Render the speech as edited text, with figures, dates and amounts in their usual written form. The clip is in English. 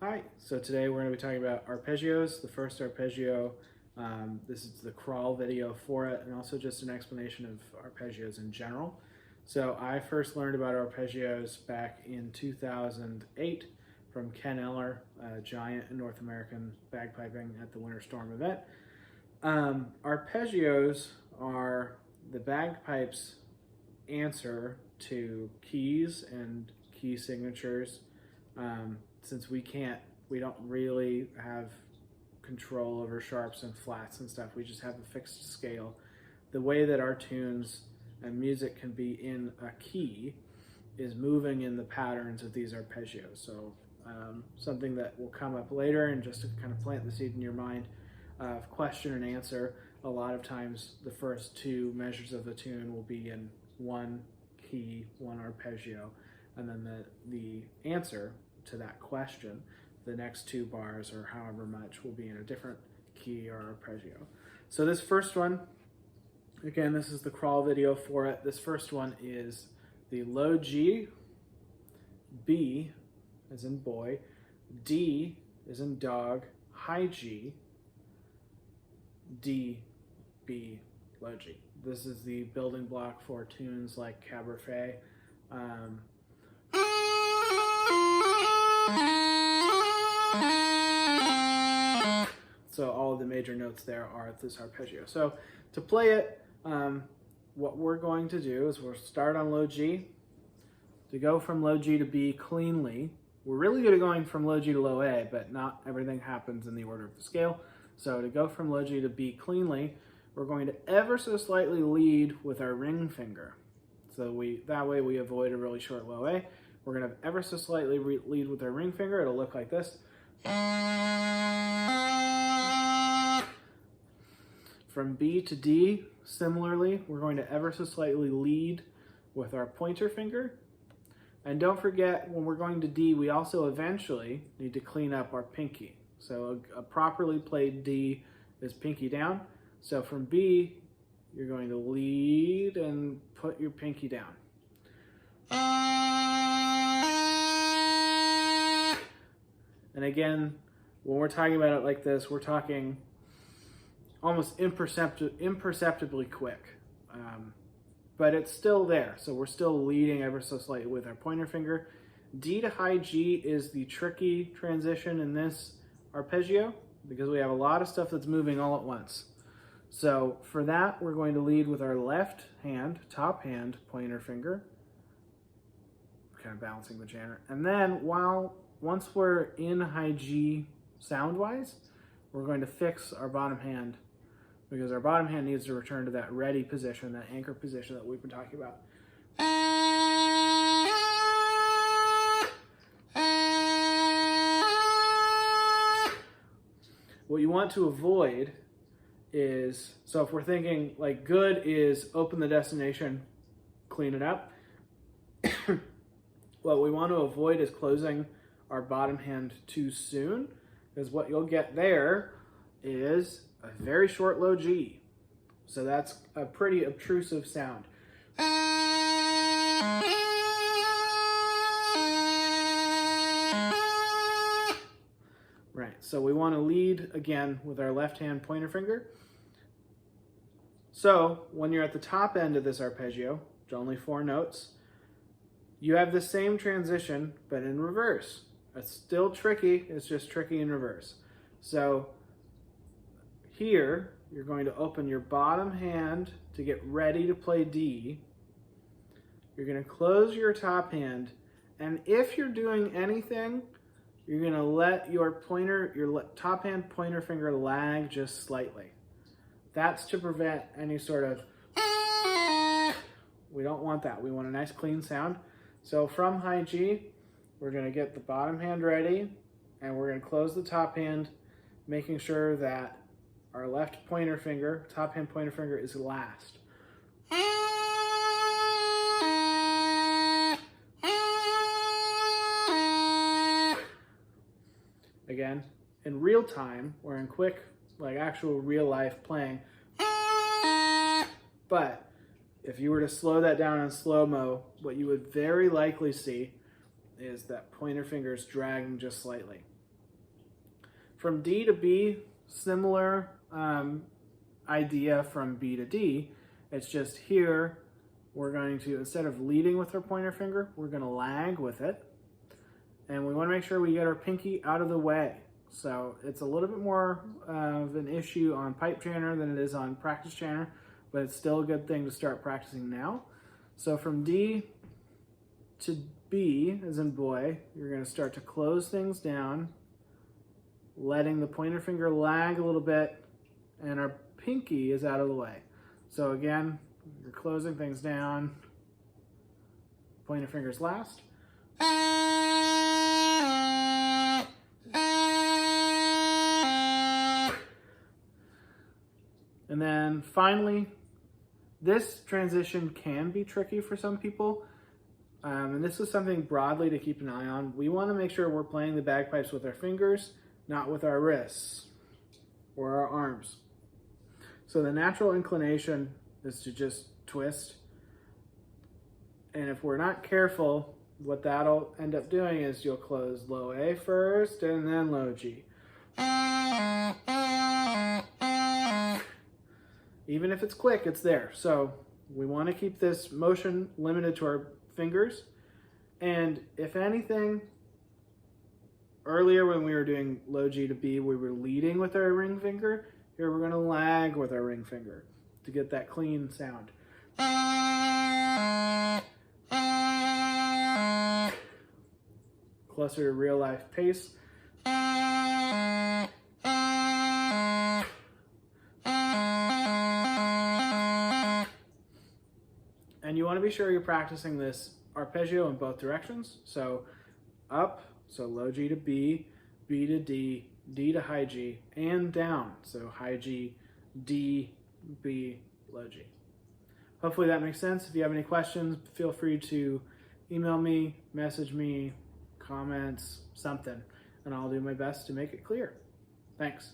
Hi, so today we're going to be talking about arpeggios. The first arpeggio, this is the crawl video for it, and also just an explanation of arpeggios in general. So I first learned about arpeggios back in 2008 from Ken Eller, a giant in North American bagpiping at the Winter Storm event. Arpeggios are the bagpipes' answer to keys and key signatures. Since we don't really have control over sharps and flats and stuff, we just have a fixed scale. The way that our tunes and music can be in a key is moving in the patterns of these arpeggios. So something that will come up later, and just to kind of plant the seed in your mind of question and answer, a lot of times the first two measures of the tune will be in one key, one arpeggio, and then the answer to that question, the next two bars or however much, will be in a different key or arpeggio. So this first one, again, this is the crawl video for it. This first one is the low G, B as in boy, D as in dog, high G, D, B, low G. This is the building block for tunes like Cabaret. So all of the major notes there are this arpeggio. So to play it, what we're going to do is we'll start on low G. To go from low G to B cleanly, we're really good at going from low G to low A, but not everything happens in the order of the scale. So to go from low G to B cleanly, we're going to ever so slightly lead with our ring finger. So that way we avoid a really short low A. We're going to ever so slightly lead with our ring finger. It'll look like this. From B to D, similarly, we're going to ever so slightly lead with our pointer finger. And don't forget, when we're going to D, we also eventually need to clean up our pinky. So a properly played D is pinky down. So from B, you're going to lead and put your pinky down. And again, when we're talking about it like this, we're talking almost imperceptibly quick. But it's still there, so we're still leading ever so slightly with our pointer finger. D to high G is the tricky transition in this arpeggio because we have a lot of stuff that's moving all at once. So for that, we're going to lead with our left hand, top hand, pointer finger, kind of balancing the janner. And then once we're in high G sound-wise, we're going to fix our bottom hand because our bottom hand needs to return to that ready position, that anchor position that we've been talking about. What you want to avoid is, so if we're thinking like good is open the destination, clean it up. What we want to avoid is closing our bottom hand too soon, because what you'll get there is a very short low G. So that's a pretty obtrusive sound. Right, so we want to lead again with our left hand pointer finger. So when you're at the top end of this arpeggio, which are only 4 notes, you have the same transition, but in reverse. It's still tricky, it's just tricky in reverse. So here, you're going to open your bottom hand to get ready to play D. You're going to close your top hand, and if you're doing anything, you're going to let your top hand pointer finger lag just slightly. That's to prevent any sort of, we don't want that. We want a nice clean sound. So from high G, we're going to get the bottom hand ready, and we're going to close the top hand, making sure that our left pointer finger, top hand pointer finger, is last. Again, in real time, or in quick, like actual real life playing. But if you were to slow that down in slow-mo, what you would very likely see is that pointer finger is dragging just slightly. From D to B, similar idea from B to D. It's just here, we're going to, instead of leading with our pointer finger, we're going to lag with it. And we want to make sure we get our pinky out of the way. So it's a little bit more of an issue on pipe chanter than it is on practice chanter, but it's still a good thing to start practicing now. So from D to B, as in boy, you're going to start to close things down, letting the pointer finger lag a little bit, and our pinky is out of the way. So again, you're closing things down, pointer fingers last. And then finally, this transition can be tricky for some people. And this is something broadly to keep an eye on. We want to make sure we're playing the bagpipes with our fingers, not with our wrists or our arms. So the natural inclination is to just twist. And if we're not careful, what that'll end up doing is you'll close low A first and then low G. Even if it's quick, it's there. So we want to keep this motion limited to our fingers. And if anything, earlier when we were doing low G to B, we were leading with our ring finger. Here we're going to lag with our ring finger to get that clean sound. Closer to real life pace. And you want to be sure you're practicing this arpeggio in both directions. So up, so low G to B, B to D, D to high G, and down. So high G, D, B, low G. Hopefully that makes sense. If you have any questions, feel free to email me, message me, comments, something, and I'll do my best to make it clear. Thanks.